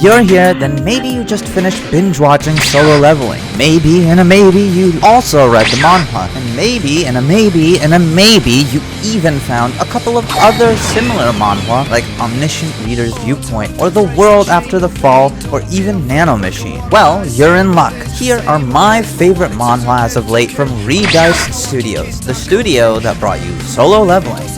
you're here, then maybe you just finished binge watching Solo Leveling. Maybe, and a maybe, you also read the manhwa. And maybe, and a maybe, and a maybe, you even found a couple of other similar manhwa, like Omniscient Reader's Viewpoint, or The World After the Fall, or even Nanomachine. Well, you're in luck. Here are my favorite manhwa as of late from Redice Studios, the studio that brought you Solo Leveling.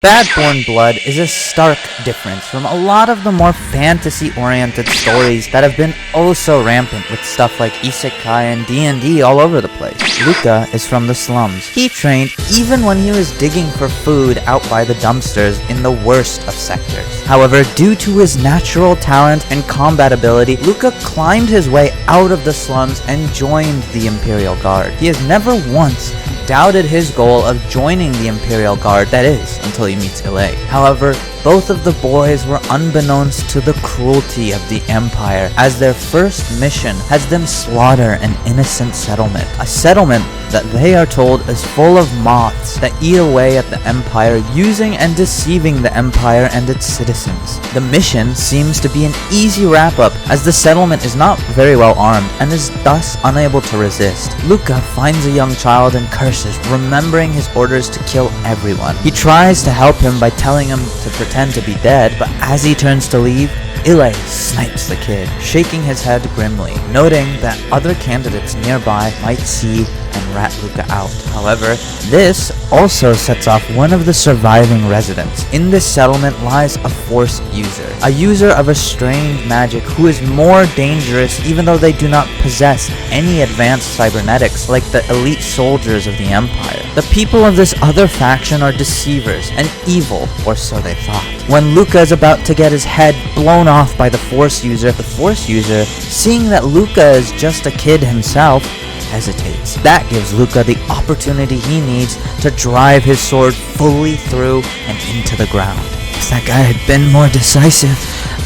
Bad Born Blood is a stark difference from a lot of the more fantasy-oriented stories that have been oh so rampant with stuff like Isekai and D&D all over the place. Luca is from the slums. He trained even when he was digging for food out by the dumpsters in the worst of sectors. However, due to his natural talent and combat ability, Luca climbed his way out of the slums and joined the Imperial Guard. He has never once doubted his goal of joining the Imperial Guard, that is, until he meets Ilay. However, both of the boys were unbeknownst to the cruelty of the Empire, as their first mission has them slaughter an innocent settlement. A settlement that they are told is full of moths that eat away at the Empire, using and deceiving the Empire and its citizens. The mission seems to be an easy wrap-up, as the settlement is not very well armed and is thus unable to resist. Luca finds a young child and curses, remembering his orders to kill everyone. He tries to help him by telling him to pretend to be dead, but as he turns to leave, Ilay snipes the kid, shaking his head grimly, noting that other candidates nearby might see and rat Luca out. However, this also sets off one of the surviving residents. In this settlement lies a Force user, a user of a strange magic who is more dangerous even though they do not possess any advanced cybernetics like the elite soldiers of the Empire. The people of this other faction are deceivers and evil, or so they thought. When Luca is about to get his head blown off by the Force user, seeing that Luca is just a kid himself, hesitates. That gives Luca the opportunity he needs to drive his sword fully through and into the ground. If that guy had been more decisive,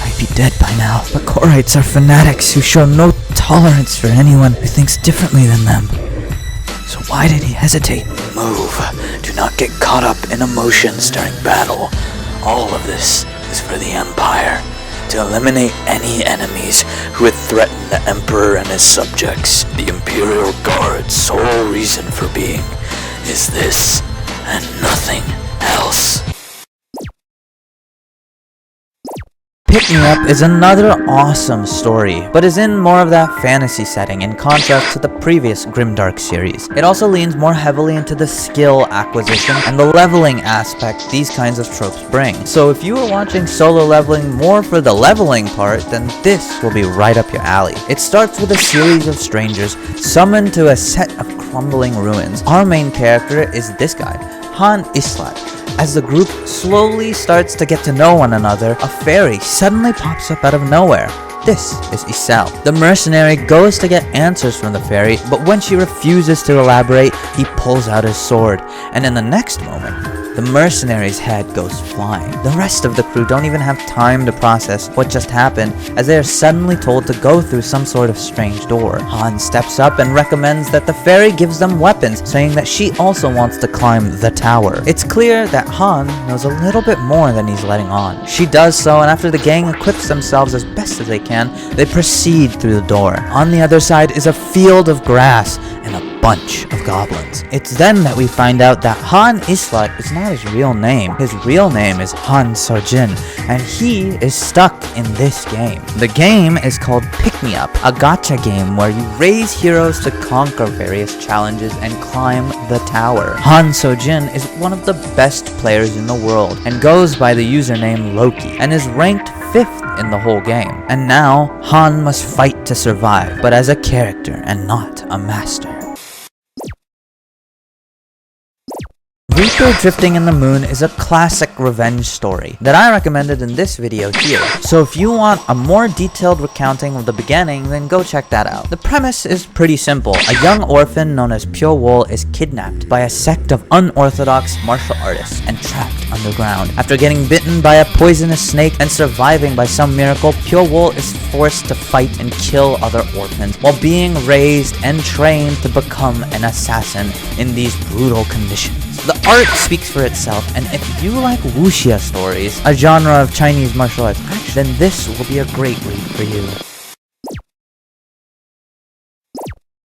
I'd be dead by now. But Korites are fanatics who show no tolerance for anyone who thinks differently than them. So why did he hesitate? Move. Do not get caught up in emotions during battle. All of this is for the Empire. To eliminate any enemies who would threaten the Emperor and his subjects. The Imperial Guard's sole reason for being is this and nothing else. Pick Me Up is another awesome story, but is in more of that fantasy setting in contrast to the previous Grimdark series. It also leans more heavily into the skill acquisition and the leveling aspect these kinds of tropes bring. So if you are watching Solo Leveling more for the leveling part, then this will be right up your alley. It starts with a series of strangers summoned to a set of crumbling ruins. Our main character is this guy, Hound. As the group slowly starts to get to know one another, a fairy suddenly pops up out of nowhere. This is Isel. The mercenary goes to get answers from the fairy, but when she refuses to elaborate, he pulls out his sword, and in the next moment, the mercenary's head goes flying. The rest of the crew don't even have time to process what just happened, as they are suddenly told to go through some sort of strange door. Han steps up and recommends that the fairy gives them weapons, saying that she also wants to climb the tower. It's clear that Han knows a little bit more than he's letting on. She does so, and after the gang equips themselves as best as they can, they proceed through the door. On the other side is a field of grass and a bunch of goblins. It's then that we find out that Han Islat is not his real name. His real name is Han Sojin, and he is stuck in this game. The game is called Pick Me Up, a gacha game where you raise heroes to conquer various challenges and climb the tower. Han Sojin is one of the best players in the world and goes by the username Loki and is ranked 5th in the whole game. And now, Han must fight to survive, but as a character and not a master. Reaper Drifting in the Moon is a classic revenge story that I recommended in this video here. So if you want a more detailed recounting of the beginning, then go check that out. The premise is pretty simple. A young orphan known as Pure Wool is kidnapped by a sect of unorthodox martial artists and trapped underground. After getting bitten by a poisonous snake and surviving by some miracle, Pure Wool is forced to fight and kill other orphans while being raised and trained to become an assassin in these brutal conditions. The art speaks for itself, and if you like wuxia stories, a genre of Chinese martial arts, then this will be a great read for you.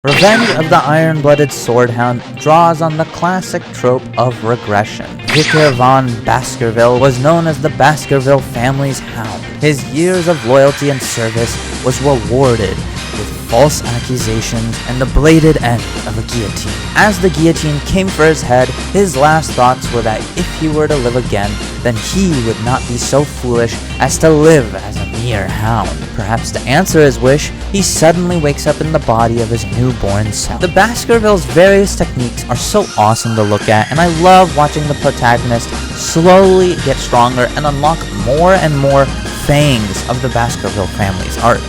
Revenge of the Iron-Blooded Swordhound draws on the classic trope of regression. Vicar von Baskerville was known as the Baskerville family's hound. His years of loyalty and service was rewarded with false accusations and the bladed end of a guillotine. As the guillotine came for his head, his last thoughts were that if he were to live again, then he would not be so foolish as to live as a mere hound. Perhaps to answer his wish, he suddenly wakes up in the body of his newborn self. The Baskervilles' various techniques are so awesome to look at, and I love watching the protagonist slowly get stronger and unlock more and more fangs of the Baskerville family's art.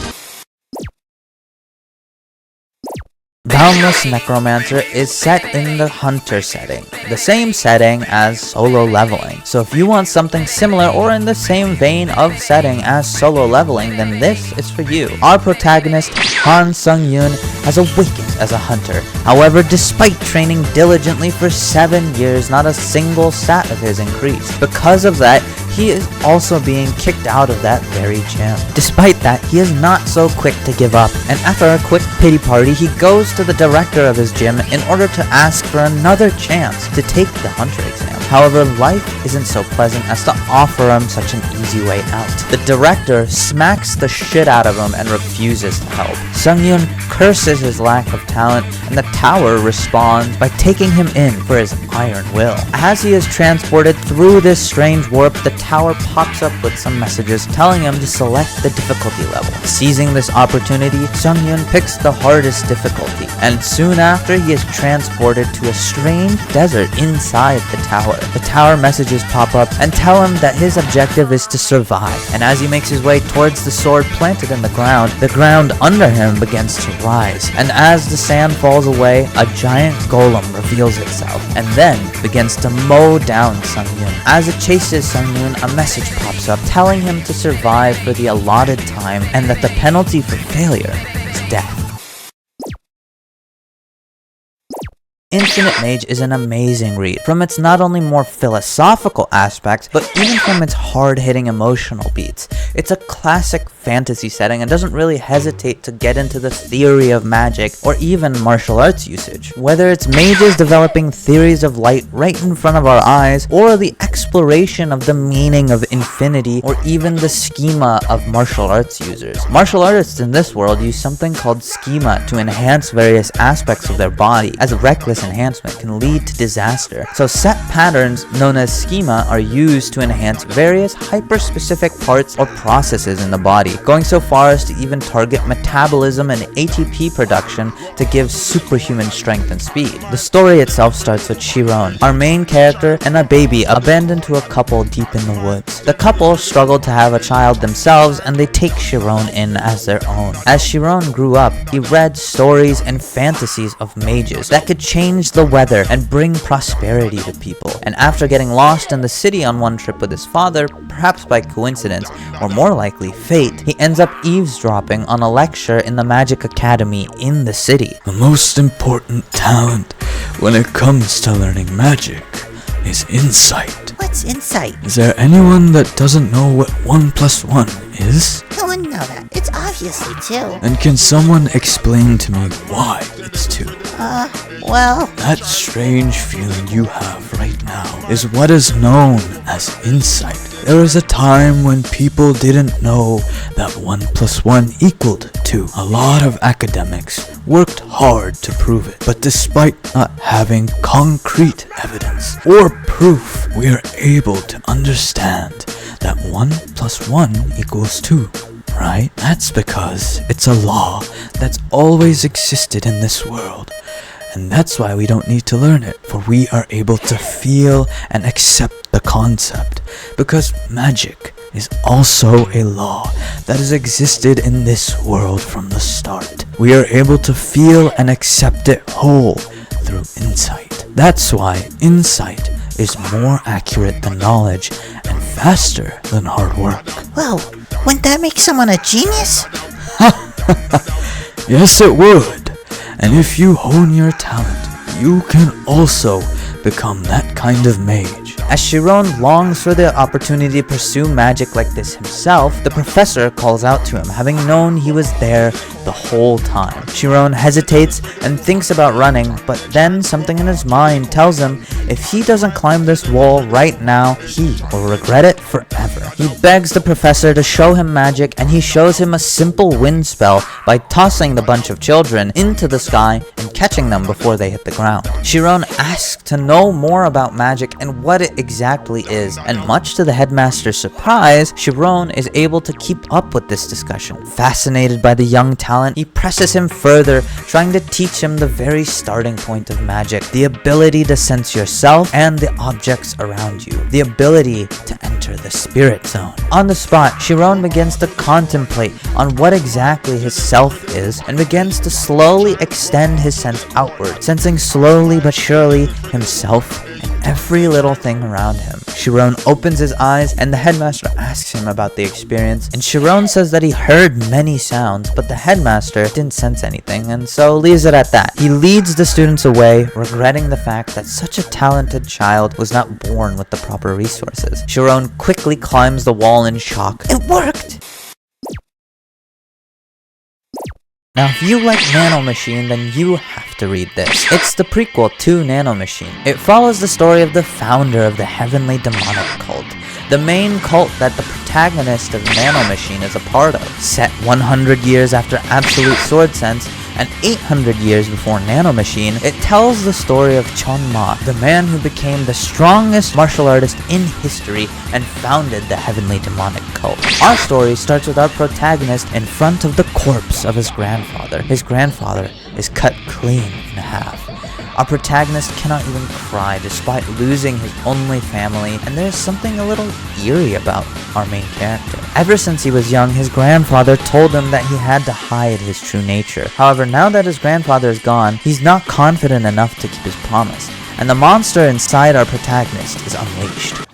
Boundless Necromancer is set in the Hunter setting, the same setting as Solo Leveling. So if you want something similar or in the same vein of setting as Solo Leveling, then this is for you. Our protagonist, Han Sung-yoon, has awakened as a hunter. However, despite training diligently for 7 years, not a single stat of his increased. Because of that, he is also being kicked out of that very gym. Despite that, he is not so quick to give up, and after a quick pity party, he goes to the director of his gym in order to ask for another chance to take the hunter exam. However, life isn't so pleasant as to offer him such an easy way out. The director smacks the shit out of him and refuses to help. Sung-yoon curses his lack of talent, and the tower responds by taking him in for his iron will. As he is transported through this strange warp, the tower pops up with some messages telling him to select the difficulty level. Seizing this opportunity, Sung-yoon picks the hardest difficulty, and soon after he is transported to a strange desert inside the tower. The tower messages pop up and tell him that his objective is to survive, and as he makes his way towards the sword planted in the ground under him begins to rise, and as the sand falls away, a giant golem reveals itself, and then begins to mow down Sung-yoon. As it chases Sung-yoon, a message pops up telling him to survive for the allotted time, and that the penalty for failure is death. Infinite Mage is an amazing read, from its not only more philosophical aspects, but even from its hard-hitting emotional beats. It's a classic fantasy setting and doesn't really hesitate to get into the theory of magic or even martial arts usage. Whether it's mages developing theories of light right in front of our eyes, or the exploration of the meaning of infinity, or even the schema of martial arts users. Martial artists in this world use something called schema to enhance various aspects of their body, as reckless enhancement can lead to disaster. So set patterns known as schema are used to enhance various hyper-specific parts or processes in the body, going so far as to even target metabolism and ATP production to give superhuman strength and speed. The story itself starts with Chiron, our main character, and a baby abandoned to a couple deep in the woods. The couple struggled to have a child themselves, and they take Chiron in as their own. As Chiron grew up, he read stories and fantasies of mages that could change the weather and bring prosperity to people. And after getting lost in the city on one trip with his father, perhaps by coincidence, or more likely fate, he ends up eavesdropping on a lecture in the Magic Academy in the city. The most important talent when it comes to learning magic is insight. What's insight? Is there anyone that doesn't know what 1 + 1 is? No one know that. It's obviously 2. And can someone explain to me why it's 2? Well... That strange feeling you have right now is what is known as insight. There was a time when people didn't know that 1 + 1 equaled 2. A lot of academics worked hard to prove it, but despite not having concrete evidence or proof, we are able to understand that 1 + 1 equals 2. Right? That's because it's a law that's always existed in this world. And that's why we don't need to learn it, for we are able to feel and accept the concept. Because magic is also a law that has existed in this world from the start. We are able to feel and accept it whole through insight. That's why insight is more accurate than knowledge and faster than hard work. Well, wouldn't that make someone a genius? Yes, it would. And if you hone your talent, you can also become that kind of mage. As Chiron longs for the opportunity to pursue magic like this himself, the professor calls out to him, having known he was there the whole time. Chiron hesitates and thinks about running, but then something in his mind tells him if he doesn't climb this wall right now, he will regret it forever. He begs the professor to show him magic, and he shows him a simple wind spell by tossing the bunch of children into the sky and catching them before they hit the ground. Chiron asks to know more about magic and what it exactly is, and much to the headmaster's surprise, Chiron is able to keep up with this discussion. Fascinated by the young talent, he presses him further, trying to teach him the very starting point of magic, the ability to sense yourself and the objects around you, the ability to enter the spirit zone. On the spot, Chiron begins to contemplate on what exactly his self is and begins to slowly extend his sense outward, sensing slowly but surely himself and every little thing around him. Chiron opens his eyes and the headmaster asks him about the experience, and Chiron says that he heard many sounds, but the headmaster didn't sense anything, and so leaves it at that. He leads the students away, regretting the fact that such a talented child was not born with the proper resources. Chiron quickly climbs the wall in shock. It worked! Now, if you like Nanomachine, then you have to read this. It's the prequel to Nanomachine. It follows the story of the founder of the heavenly demonic cult, the main cult that the protagonist of Nanomachine is a part of. Set 100 years after Absolute Sword Sense and 800 years before Nanomachine, it tells the story of Chon Ma, the man who became the strongest martial artist in history and founded the heavenly demonic cult. Our story starts with our protagonist in front of the corpse of his grandfather. His grandfather is cut clean in half. Our protagonist cannot even cry despite losing his only family, and there's something a little eerie about our main character. Ever since he was young, his grandfather told him that he had to hide his true nature. However, now that his grandfather is gone, he's not confident enough to keep his promise, and the monster inside our protagonist is unleashed.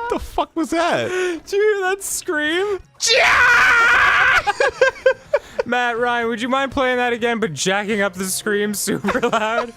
The fuck was that? Did you hear that scream? Matt, Ryan, would you mind playing that again, but jacking up the scream super loud?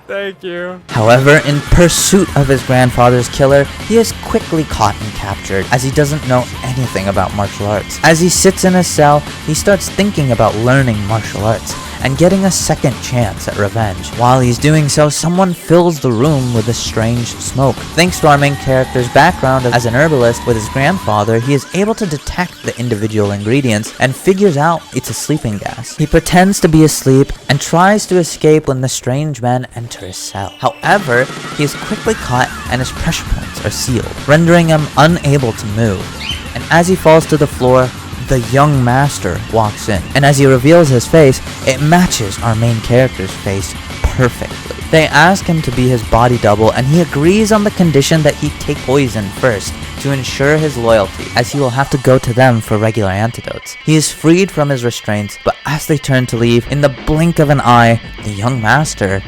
Thank you. However, in pursuit of his grandfather's killer, he is quickly caught and captured, as he doesn't know anything about martial arts. As he sits in his cell, he starts thinking about learning martial arts and getting a second chance at revenge. While he's doing so, someone fills the room with a strange smoke. Thanks to our main character's background as an herbalist with his grandfather, he is able to detect the individual ingredients and figures out it's a sleeping gas. He pretends to be asleep and tries to escape when the strange men enter his cell. However, he is quickly caught and his pressure points are sealed, rendering him unable to move. And as he falls to the floor, the young master walks in, and as he reveals his face, it matches our main character's face perfectly. They ask him to be his body double, and he agrees on the condition that he take poison first to ensure his loyalty, as he will have to go to them for regular antidotes. He is freed from his restraints, but as they turn to leave, in the blink of an eye, the young master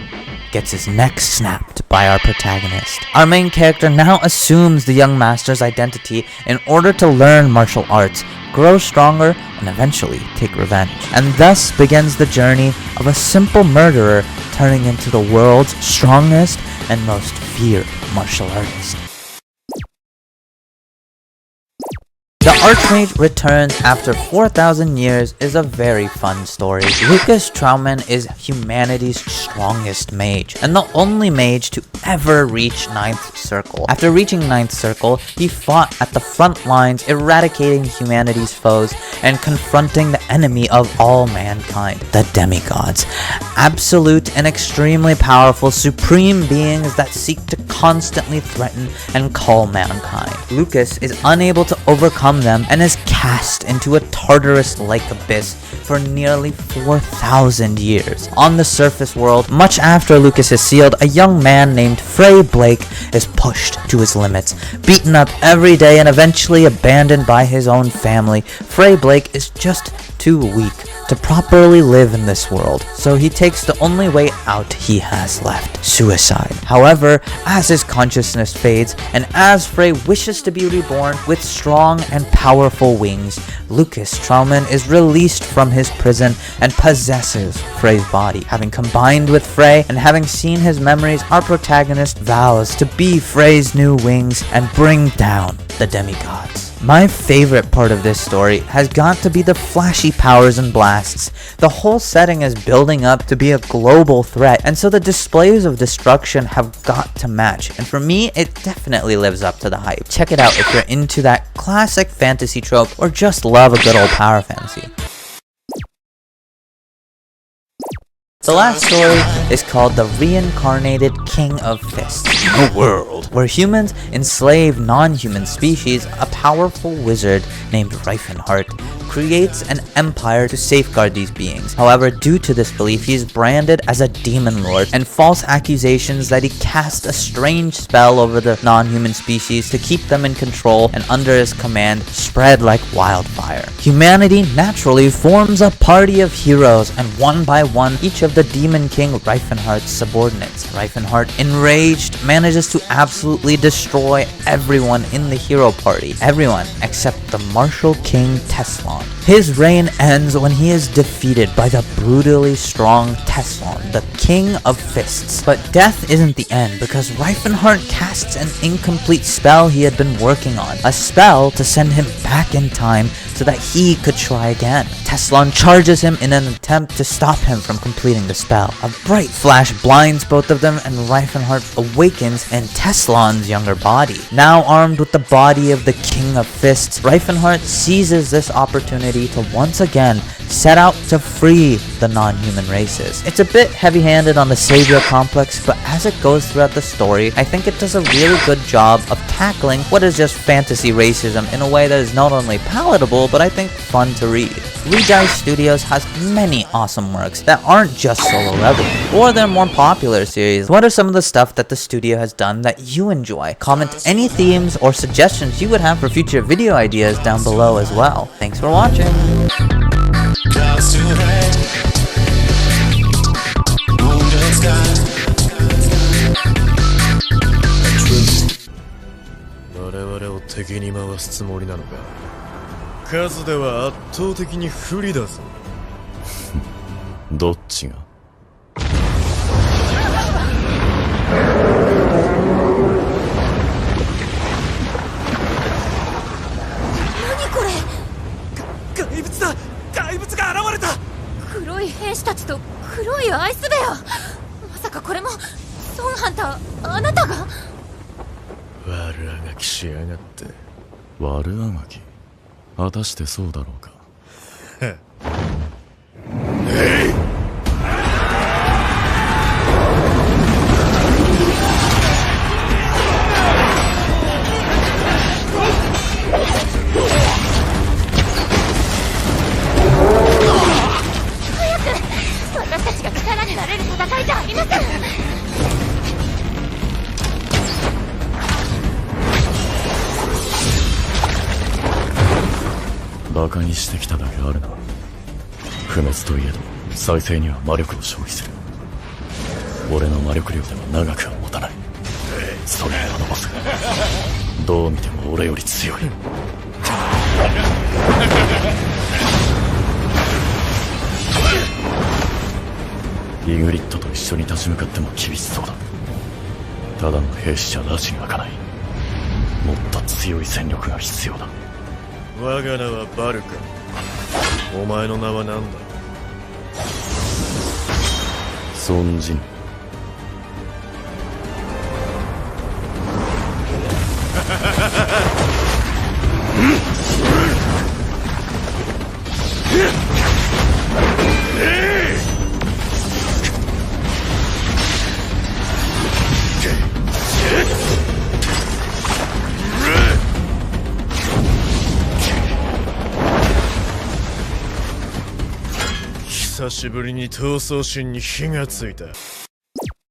gets his neck snapped by our protagonist. Our main character now assumes the young master's identity in order to learn martial arts, grow stronger, and eventually take revenge. And thus begins the journey of a simple murderer turning into the world's strongest and most feared martial artist. The Archmage returns after 4,000 years is a very fun story. Lucas Trauman is humanity's strongest mage, and the only mage to ever reach 9th Circle. After reaching 9th Circle, he fought at the front lines, eradicating humanity's foes and confronting the enemy of all mankind, the demigods. Absolute and extremely powerful supreme beings that seek to constantly threaten and cull mankind. Lucas is unable to overcome them and is cast into a Tartarus-like abyss for nearly 4,000 years. On the surface world, much after Lucas is sealed, a young man named Frey Blake is pushed to his limits, beaten up every day and eventually abandoned by his own family. Frey Blake is just too weak to properly live in this world, so he takes the only way out he has left: suicide. However, as his consciousness fades, and as Frey wishes to be reborn with strong and powerful wings, Lucas Trauman is released from his prison and possesses Frey's body. Having combined with Frey and having seen his memories, our protagonist vows to be Frey's new wings and bring down the demigods. My favorite part of this story has got to be the flashy powers and blasts. The whole setting is building up to be a global threat, and so the displays of destruction have got to match, and for me, it definitely lives up to the hype. Check it out if you're into that classic fantasy trope or just love a good old power fantasy. The last story is called The Reincarnated King of Fists. In a world where humans enslave non-human species, a powerful wizard named Reifenhart creates an empire to safeguard these beings. However, due to this belief, he is branded as a demon lord, and false accusations that he cast a strange spell over the non-human species to keep them in control and under his command spread like wildfire. Humanity naturally forms a party of heroes, and one by one, each of the Demon King Reifenhart's subordinates. Reifenhart, enraged, manages to absolutely destroy everyone in the hero party. Everyone except the martial king Teslon. His reign ends when he is defeated by the brutally strong Teslon, the King of Fists. But death isn't the end, because Reifenhart casts an incomplete spell he had been working on. A spell to send him back in time so that he could try again. Teslon charges him in an attempt to stop him from completing the spell. A bright flash blinds both of them, and Reifenhart awakens in Teslon's younger body. Now armed with the body of the King of Fists, Reifenhart seizes this opportunity to once again set out to free the non-human races. It's a bit heavy-handed on the savior complex, but as it goes throughout the story, I think it does a really good job of tackling what is just fantasy racism in a way that is not only palatable, but I think fun to read. Redice Studios has many awesome works that aren't just Solo Leveling, or their more popular series. What are some of the stuff that the studio has done that you enjoy? Comment any themes or suggestions you would have for future video ideas down below as well. Thanks for watching! Clouds to red, wounded sky. 我々を敵に回すつもりなのか。数では圧倒的に不利だぞ。どっちが？何これ？怪物だ！怪物が現れた！黒い兵士たちと黒いアイスベア。まさかこれもソンハンター、あなたが？悪あがきしやがって。悪あがき？果たしてそうだろうか。早く！私たちが力になれる戦いじゃありません！バカにしてきただけあるな。不滅といえど再生には魔力を消費する。俺の魔力量では長くは持たない。それあのボスどう見ても俺より強い。イグリッドと一緒に立ち向かっても厳しそうだ。ただの兵士じゃ拉致が開かない。もっと強い戦力が必要だ。我が名はバルカ。お前の名は何だ？尊人。久しぶりに闘争心に火がついた。